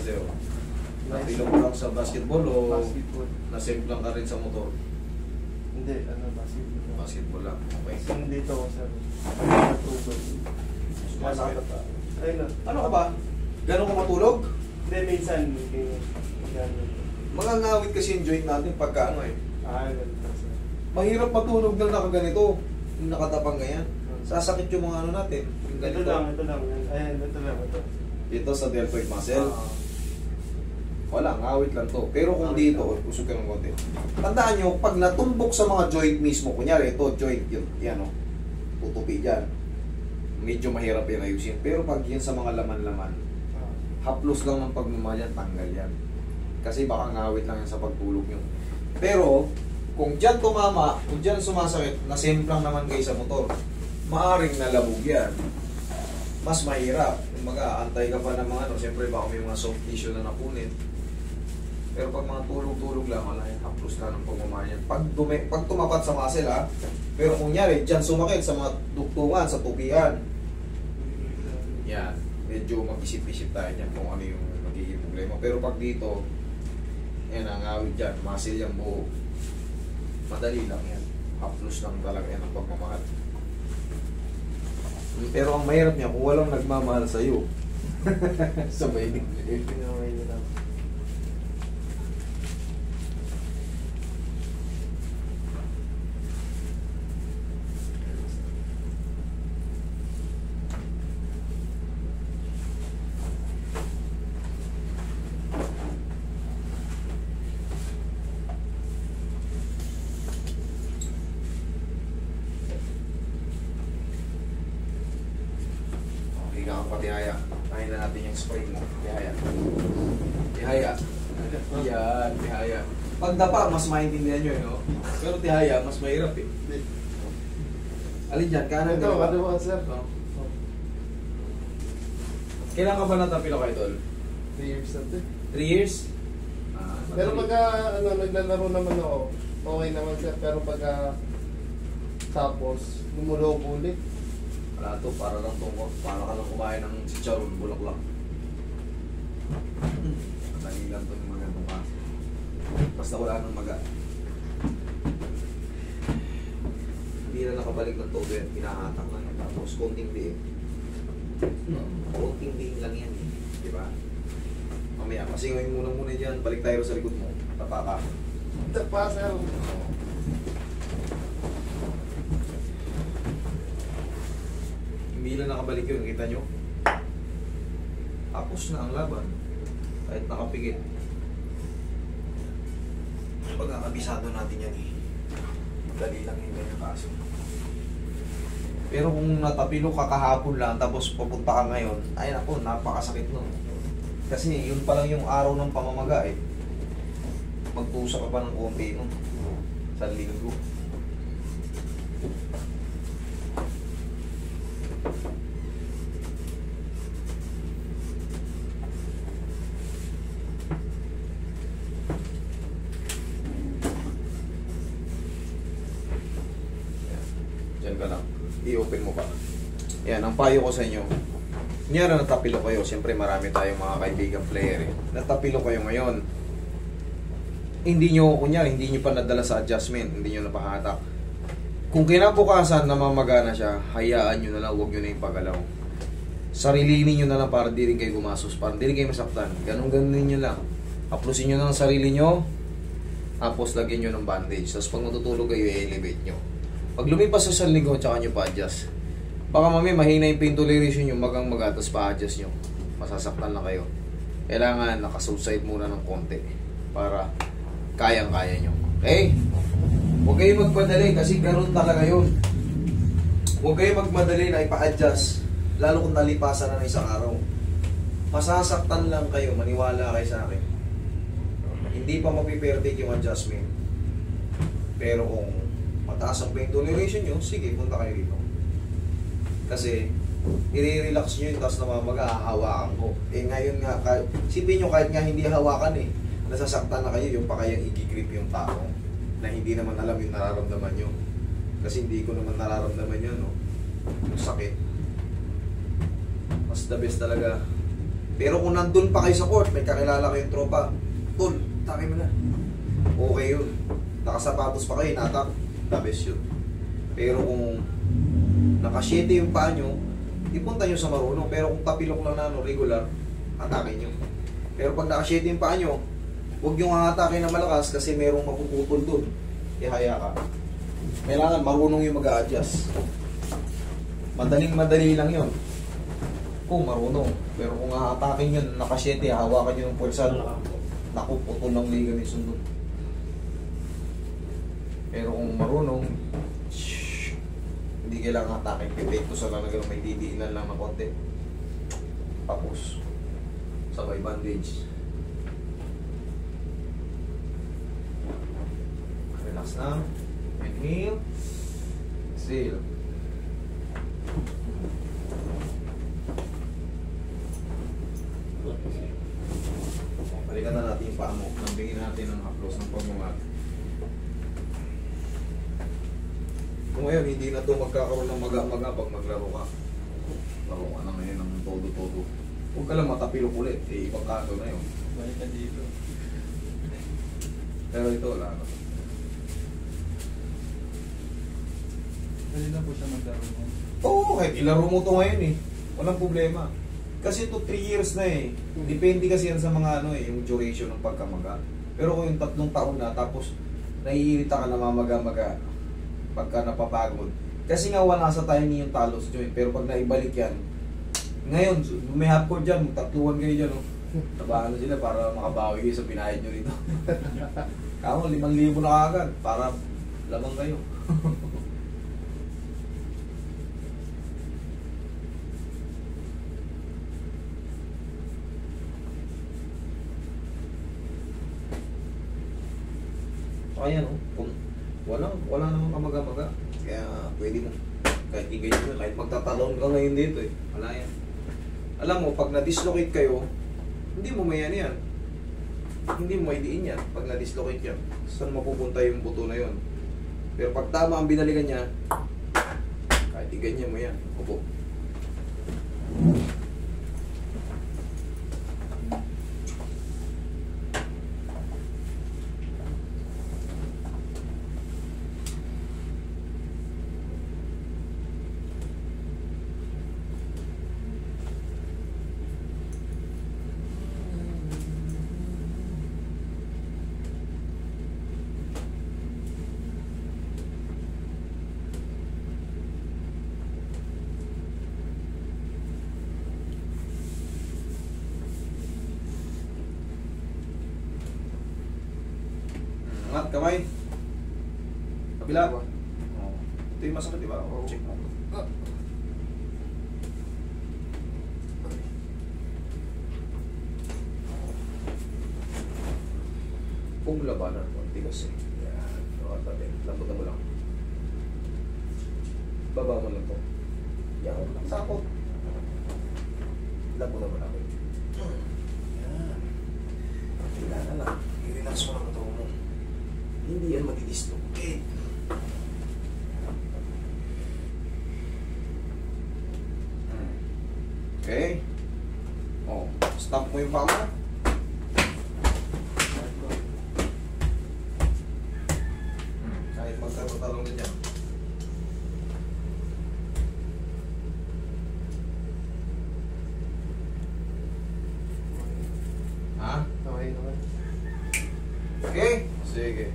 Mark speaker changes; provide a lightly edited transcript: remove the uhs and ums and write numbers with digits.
Speaker 1: nangyari sa'yo? Napilok lang sa basketball o
Speaker 2: Basketball.
Speaker 1: nasave lang ka rin sa motor?
Speaker 2: Hindi, basketball.
Speaker 1: Basketball lang, okay.
Speaker 2: Kasi dito ako sa natutog.
Speaker 1: Sumasakit.
Speaker 2: Ayun na.
Speaker 1: Ano ka ba? Gano'n ka matulog?
Speaker 2: Hindi, minsan. Gano'n.
Speaker 1: Mga ngawit kasi yung joint natin pagka ano eh.
Speaker 2: Ganun pa sir.
Speaker 1: Mahirap matulog na nakaganito. Yung nakatapang ganyan. Sasakit yung mga ano natin. Yung
Speaker 2: Ito
Speaker 1: ganito.
Speaker 2: lang. Ayan, ito lang.
Speaker 1: Dito sa deltoid muscle.
Speaker 2: Ah.
Speaker 1: Wala, ngawit lang to. Pero kung dito, usog ka ng konti. Tandaan nyo, pag natumbok sa mga joint mismo, kunyari ito, joint, yun, yan o, tutupi dyan. Medyo mahirap yan ayusin. Pero pag yan sa mga laman-laman, haplos lang ng pagmamahal yan, tanggal yan. Kasi baka ngawit lang yan sa pagtulog nyo. Pero, kung dyan tumama, kung dyan sumasakit, nasemplang naman kayo sa motor, maaring nalabog yan. Mas mahirap. Mag-aantay ka pa ng mga ano, siyempre baka may mga soft tissue na napunit. Pero pag mga tulog-tulog lang, wala yan, haplos na ng pagmamahal yan. Pag tumapat sa muscle ha, pero kung nyari, dyan sumakit sa mga duktungan, sa tupian, yan, medyo mag-isip-isip tayo dyan kung ano yung magiging problema. Pero pag dito, yan ang awit dyan, muscle yung buo. Madali lang yan. Haplos lang talaga yan ang pagmamahal. Pero ang mahirap niya, kung walang nagmamahal sa'yo, sabay din.
Speaker 2: Pinamay nila.
Speaker 1: Higa ka pa, Tihaya. Kain na natin yung spray mo. Tihaya. Tihaya. Yan, Tihaya. Pag dapa, mas maintindihan nyo, no? Pero Tihaya, mas mahirap eh. Alin dyan? Kanan
Speaker 2: Ito,
Speaker 1: ka
Speaker 2: ano ba sir?
Speaker 1: No? Kailan ka ba natapilo ka, Idol?
Speaker 2: 3 years na ito.
Speaker 1: 3 years?
Speaker 2: Pero
Speaker 1: madali.
Speaker 2: pagka naglalaro naman ako, okay naman sir. Pero pagka tapos, gumulog ulit.
Speaker 1: Wala to, para lang tungkol. Para ka lang kumain ng chicharon, bulaklak. Madali lang to ng mga ganitong kaso. Basta wala nang maga. Hindi na nakabalik ng todo yan, pinahatak na yan. Tapos konting diin. Konting diin lang yan eh. Di ba? Mamaya, pasingoy muna dyan. Balik tayo sa likod mo. Tapa ka.
Speaker 2: Ito pa sir.
Speaker 1: Hindi na nakabalik yun, kita nyo? Tapos na ang laban. Kahit nakapigit. Pagkakabisado natin yan eh. Madali lang yung ganyan kaso. Pero kung natapilo ka kahapon lang, tapos pupunta ka ngayon, ay naku, napakasakit nun. Kasi yun pa lang yung araw ng pamamaga eh. Magtusa ka pa ng konti nun. Sa linggo. Diyan ka lang. I-open mo pa. Yan, ang payo ko sa inyo. Kunyari natapilo kayo. Siyempre marami tayong mga kaibigan player eh. Natapilo kayo ngayon. Hindi nyo, kunyari, hindi nyo pa nadala sa adjustment. Hindi nyo napahatak. Kung kinabukasan namamagana siya, hayaan nyo na lang. Huwag nyo na ipagalaw. Sarilinin nyo na lang para di rin kayo gumasos. Para di rin kayo masaktan. Ganun nyo lang. Aplusin nyo na ng sarili nyo. Tapos lagyan nyo ng bandage. Tapos pag matutulog kayo, i-elevate nyo. Pag lumipas sa isang linggo, tsaka nyo pa-adjust. Baka mami, mahina yung pain toleration nyo, magang-maga, tapos pa-adjust nyo. Masasaktan lang kayo. Kailangan nakasubside muna ng konti para kayang-kaya nyo. Okay? Huwag kayong magmadali kasi ganun talaga yun. Huwag kayong magmadali na ipa-adjust. Lalo kung nalipasan na ng isang araw. Masasaktan lang kayo, maniwala kayo sa akin. Hindi pa mapiperfect yung adjustment. Pero kung mataas ang pain toleration nyo, sige, punta kayo dito. Kasi, i-relax nyo yung tapos namamaga, hahawakan ko. Eh ngayon nga, sipin nyo kahit nga hindi hawakan eh, nasasaktan na kayo yung pa kayang i-grip yung tao na hindi naman alam yung nararamdaman nyo. Kasi hindi ko naman nararamdaman yun, no? Yung sakit. Mas the best talaga, Pero kung nandun pa kayo sa court, may kakilala kayong tropa, tol, takay mo na. Okay yun. Nakasapatos pa kayo, natak, the best yun. Pero kung nakasyete yung paa nyo, ipunta nyo sa marunong. Pero kung tapilok lang na regular, atake nyo. Pero pag nakasyete yung paa nyo, huwag nyo atake na malakas kasi merong mapuputol dun. Ihaya ka. Kailangan marunong yung mag-a-adjust. Madaling-madali lang yun. Kung marunong. Pero kung aatakin yun, nakasyete, hawakan nyo ng puwersa, naku, putol ng ligament sundot. Pero kung marunong, hindi kailangan atakin. Pipekto sa lang na gano'n, may didiinan lang na konti. Tapos, sabay bandage. Relax na. Inhale. Exhale. Balikan na natin yung paa mo. Nambingin natin ng haplos ng pagmamag. Kung ngayon, hindi na ito magkakaroon ng maga-maga pag maglaro ka. Laro ka na ngayon ng todo-todo. Huwag ka lang matapilok ulit. Eh, ibang kanto na yun.
Speaker 3: Balik ka dito.
Speaker 1: Pero ito, wala na.
Speaker 3: Pwede na po siya maglaro mo.
Speaker 1: Oo, kahit ilaro mo ito ngayon eh. Walang problema. Kasi ito 3 years na eh. Depende kasi yan sa mga ano eh, yung duration ng pagkamaga. Pero kung yung 3 taon na, tapos naiirita ka na mamaga-maga pagka napapagod. Kasi nga wala sa timing yung talos joint. Pero pag naibalik yan, ngayon, may hardcore dyan, tatluan kayo dyan. Oh. Tabahan na sila para makabawi kayo sa pinahid nyo rito. Kamo, 5,000 na agad para lamang kayo. Kaya no, kung wala namang kamaga-maga. Kaya pwede mo, kahit i-ganyan mo, kahit magtatalon ka ngayon dito eh. Wala yan. Alam mo, pag na-dislocate kayo, hindi mo mayan yan. Hindi mo maidiin yan pag na-dislocate yan. Saan mapupunta yung buto na yon? Pero pag tama ang binalikan niya, kahit i-ganyan mo yan. Opo. Angat, kamay. Kabila. Oh. Ito yung masakit, diba? Oh, check mo. Kung labanan mo, hindi kasi. Yan. Lambutan mo lang. Baba mo lang to. Yan. Sakot. Lambutan mo lang. Yan. Kailangan lang. I-relax mo lang ito mo. Hindi yan matidislocate. Okay. Oh, stop mo yung paa mo. Kahit magkaroon na dyan. Ha?
Speaker 2: Okay, okay.
Speaker 1: Okay? Sige.